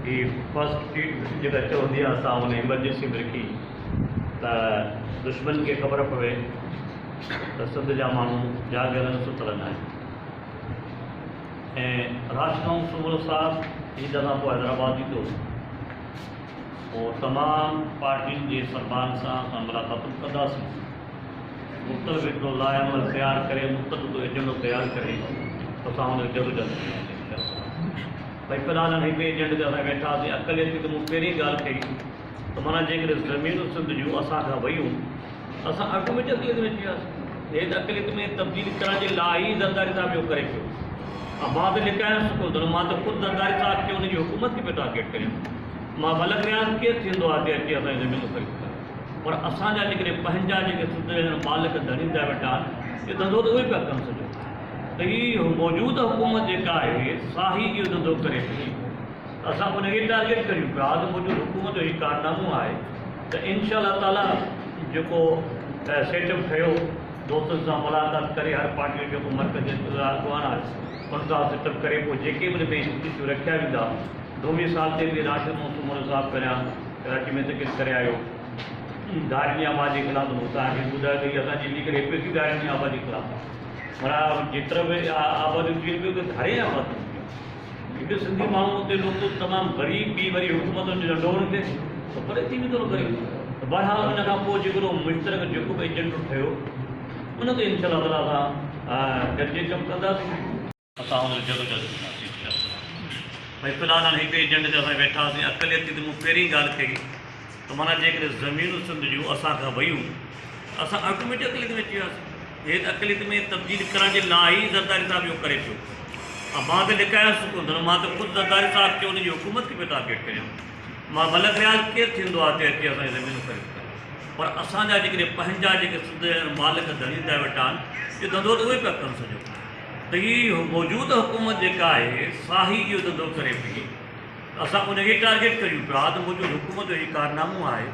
कि फर्स्ट जेका चवंदी आहे असां हुन इमरजेंसी में रखी त दुश्मन खे ख़बर पवे त सिंध जा माण्हू जाॻियल सुतल आहिनि। ऐं राजनाऊ सूमल साहब हीअ दफ़ा पोइ हैदराबाद ईंदो, पोइ तमामु पार्टियुनि जे सरबान सां असां मुलाक़ातूं कंदासीं, मुख़्तलिफ़ हिकिड़ो लाइअमल तयारु करे, मुख़्तलिफ़ एजेंडो तयारु करे असां हुन ज़रूरु जल्द भई फ़िलहाल हिकु एजेंडे ते असां वेठासीं। अक़लियत त मूं पहिरीं ॻाल्हि कई त माना जेकॾहिं ज़मीनूं सिंध जूं असां खां वयूं असां ऑटोमेटिक अक़लियत में अची वियासीं। हे त अक़लियत में तब्दीली करण जे लाइ ई ज़रदारी साहिब इहो करे पियो। मां त लिकाइण सघो थो, मां त ख़ुदि ज़रदारी साहिब खे हुनजी हुकूमत खे पियो टारगेट करियां। मां मलक रियाज़ केरु थींदो आहे अची असांजी ज़मीनूं ख़रीद करे, पर असांजा जेकॾहिं पंहिंजा जेके सिंध जा मालिक धणींदा वेठा आहिनि, इहो धंधो त उहे पिया कनि सॼो। त हीअ मौजूदु हुकूमत जेका आहे साही इहो धंधो करे पई, असां उनखे टारगेट करियूं पिया त मौजूदु हुकूमत जो हीउ कारनामो आहे त इनशा ताला जेको सेटअप ठहियो दोस्तनि सां मुलाक़ात करे हर पार्टी जो जेको मर्कज़ी अॻवान आहे उन सां सेटअप करे पोइ जेके बि हिन में इशू रखिया वेंदा। 2 साल ते बि राशिद सूमल साहिबु पहिरियां कराची में ज़िक्र करे आयो दारिमी आबादी ख़िलाफ़, तव्हांखे ॿुधायो त हीअ असांजी लीग एपी की दारिमी आबादी ख़िलाफ़ आहे। माना जेतिरा बि आबादियूं थियूं पियूं त घणे आबादियूं थियूं, हिकु सिंधी माण्हू हुते लोग तमामु ग़रीब बि वरी हुकूमतुनि जो नंढो थिए त परे थी वेंदो ग़रीब। त बहरहाल हुन खां पोइ जेको मुश्तरक जेको बि एजेंडो ठहियो उन ते इनशा ताला असां गॾिजी कमु कंदासीं, असां हुन जल्द कंदासीं। भई फ़िलहाल हाणे हिकु एजेंडे ते असां वेठासीं। अक़लियत ते मूं पहिरीं ॻाल्हि कई त माना जेकॾहिं ज़मीनूं सिंध जूं असां खां वयूं असां ऑटोमेटिक अक़लियत में अची वियासीं। हे त अक़लियत में तब्दीली करण जे लाइ ई ज़रदारी साहिब इहो करे पियो। मां त लिकाइण सघो थो, मां त ख़ुदि ज़रदारी साहिब खे हुनजी हुकूमत खे पियो टारगेट करियां। मां मलक रियाज़ केरु थींदो आहे अची असांजी ज़मीनूं ख़रीद करे, पर असांजा जेकॾहिं पंहिंजा जेके सिंध मालिक धणींदा वेठा आहिनि, इहो धंधो त उहे पिया कनि सॼो। त हीअ मौजूदु हुकूमत जेका आहे साही इहो धंधो करे पई, असां उनखे टारगेट करियूं पिया त मौजूदु हुकूमत जो हीउ कारनामो आहे